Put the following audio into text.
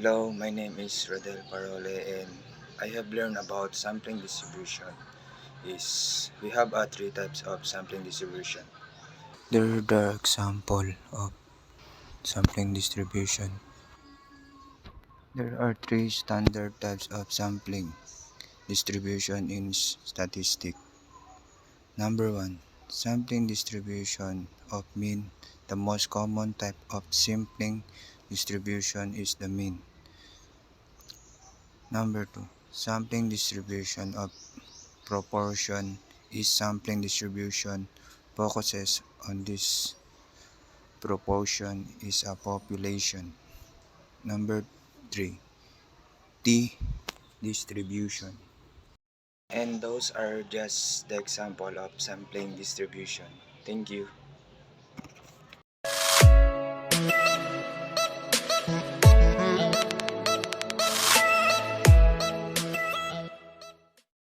Hello, my name is Rodel Parole and I have learned about sampling distribution. We have three types of sampling distribution. There are the example of sampling distribution. There are three standard types of sampling distribution in statistics. Number one, sampling distribution of mean. The most common type of sampling distribution is the mean. Number two, sampling distribution of proportion is sampling distribution focuses on this proportion is a population. Number three, T distribution. And those are just the example of sampling distribution. Thank you.